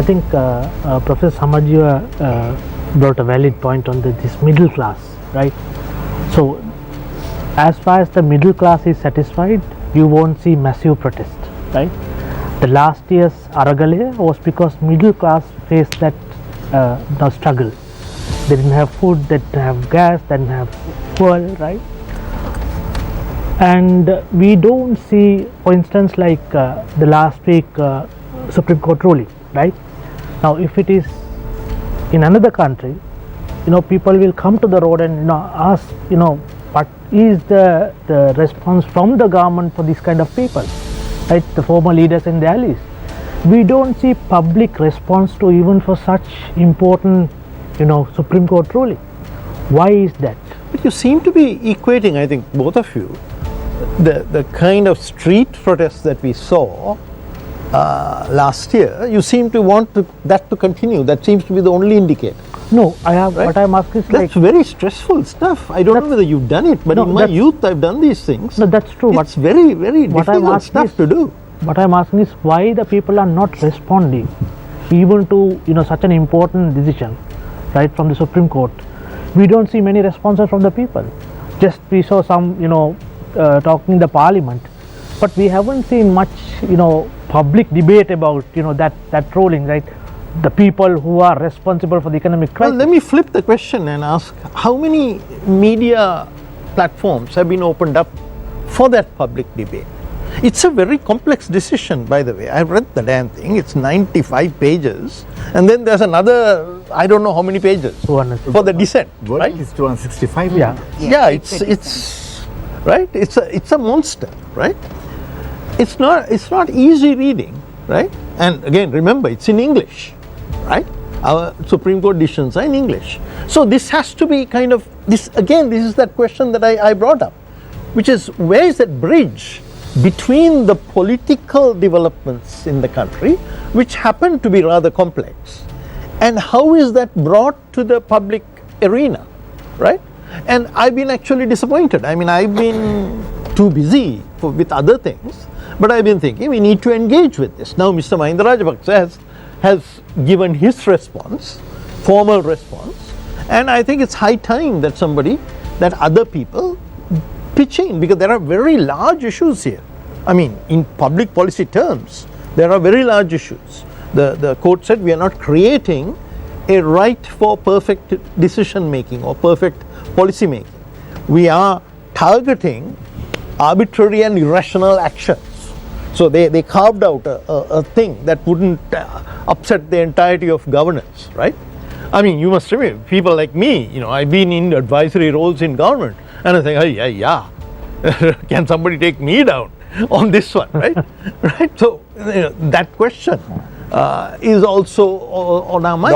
I think Professor Samarajiva brought a valid point on this middle class, right? So as far as the middle class is satisfied, you won't see massive protest, right? The last year's Aragale was because middle class faced that struggle. They didn't have food, they didn't have gas, they didn't have fuel, right? And we don't see, for instance, like the last week Supreme Court ruling, right? Now, if it is in another country, people will come to the road and ask, what is the response from the government for this kind of people, right? The former leaders and the allies. We don't see public response to even for such important, Supreme Court ruling. Why is that? But you seem to be equating, I think, both of you, the kind of street protests that we saw last year. You seem to want that to continue. That seems to be the only indicator. No, I have. Right? What I'm asking is that's very stressful stuff. I don't know whether you've done it, but in my youth I've done these things. No, that's true. It's very, very difficult stuff to do. What I'm asking is why the people are not responding, even to such an important decision, right, from the Supreme Court. We don't see many responses from the people. Just we saw some talking in the Parliament, but we haven't seen much public debate about that ruling, right? The people who are responsible for the economic crisis. Well, let me flip the question and ask, how many media platforms have been opened up for that public debate? It's a very complex decision, by the way. I've read the damn thing. It's 95 pages, and then there's another, I don't know how many pages for the dissent. Right? It's 265. Yeah. It's right. It's a monster, right? It's not easy reading, right? And again, remember, it's in English, right? Our Supreme Court decisions are in English. So this has to be kind of this. Again, this is that question that I brought up, which is, where is that bridge between the political developments in the country, which happen to be rather complex, and how is that brought to the public arena, right? And I've been actually disappointed. I mean, I've been too busy with other things, but I've been thinking we need to engage with this. Now Mr. Mahinda Rajapaksa has given his response, formal response, and I think it's high time that other people pitch in, because there are very large issues here. I mean, in public policy terms, there are very large issues. The court said we are not creating a right for perfect decision making or perfect policy making. We are targeting arbitrary and irrational actions. So they carved out a thing that wouldn't upset the entirety of governance, right? I mean, you must remember, people like me, I've been in advisory roles in government, and I think, yeah, can somebody take me down on this one, right? Right? So that question is also on our mind.